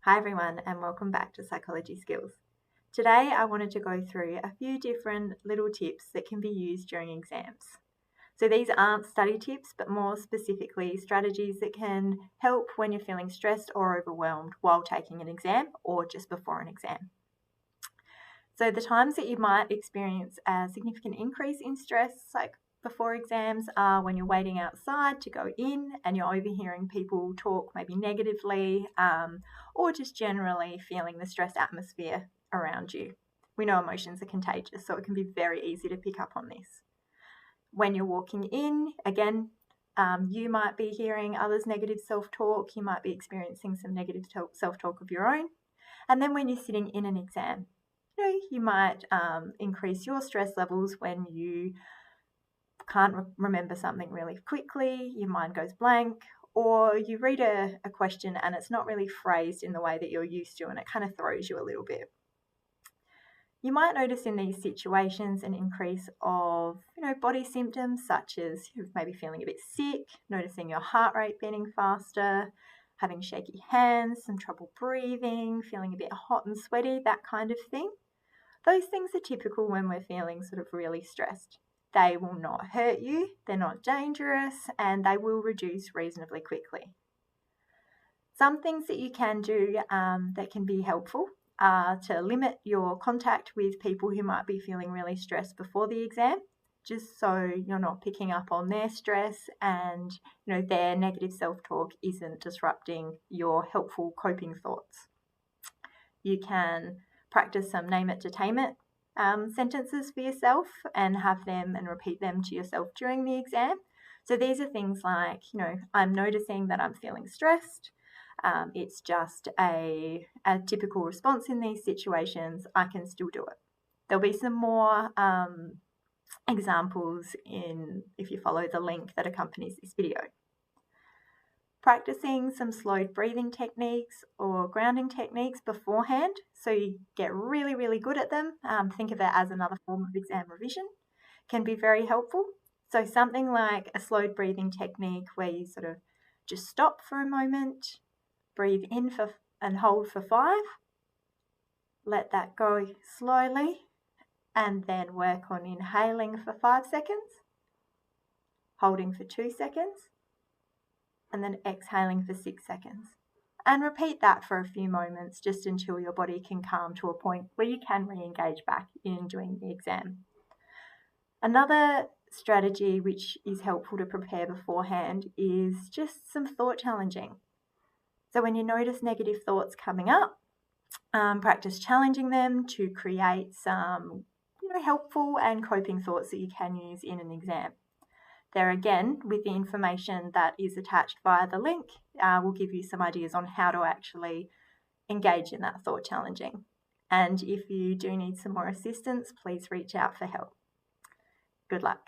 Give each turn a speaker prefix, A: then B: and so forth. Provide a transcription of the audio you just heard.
A: Hi everyone, and welcome back to Psychology Skills. Today I wanted to go through a few different little tips that can be used during exams. So these aren't study tips, but more specifically strategies that can help when you're feeling stressed or overwhelmed while taking an exam or just before an exam. So the times that you might experience a significant increase in stress, like before exams, are when you're waiting outside to go in and you're overhearing people talk maybe negatively, or just generally feeling the stress atmosphere around you. We know emotions are contagious, so it can be very easy to pick up on this. When you're walking in, again, you might be hearing others' negative self-talk, you might be experiencing some negative self-talk of your own. And then when you're sitting in an exam, you might increase your stress levels when you can't remember something really quickly, your mind goes blank, or you read a question and it's not really phrased in the way that you're used to and it kind of throws you a little bit. You might notice in these situations an increase of body symptoms such as you're maybe feeling a bit sick, noticing your heart rate beating faster, having shaky hands, some trouble breathing, feeling a bit hot and sweaty, that kind of thing. Those things are typical when we're feeling sort of really stressed. They will not hurt you, they're not dangerous, and they will reduce reasonably quickly. Some things that you can do that can be helpful are to limit your contact with people who might be feeling really stressed before the exam, just so you're not picking up on their stress and their negative self-talk isn't disrupting your helpful coping thoughts. You can practice some name it to tame it sentences for yourself and have them and repeat them to yourself during the exam. So these are things like, I'm noticing that I'm feeling stressed. It's just a typical response in these situations. I can still do it. There'll be some more examples if you follow the link that accompanies this video. Practicing some slowed breathing techniques or grounding techniques beforehand so you get really, really good at them. Think of it as another form of exam revision, can be very helpful. So something like a slowed breathing technique where you sort of just stop for a moment, breathe in and hold for 5, let that go slowly, and then work on inhaling for 5 seconds, holding for 2 seconds, and then exhaling for 6 seconds. And repeat that for a few moments just until your body can calm to a point where you can re-engage back in doing the exam. Another strategy which is helpful to prepare beforehand is just some thought challenging. So when you notice negative thoughts coming up, practice challenging them to create some helpful and coping thoughts that you can use in an exam. There again, with the information that is attached via the link, will give you some ideas on how to actually engage in that thought challenging. And if you do need some more assistance, please reach out for help. Good luck.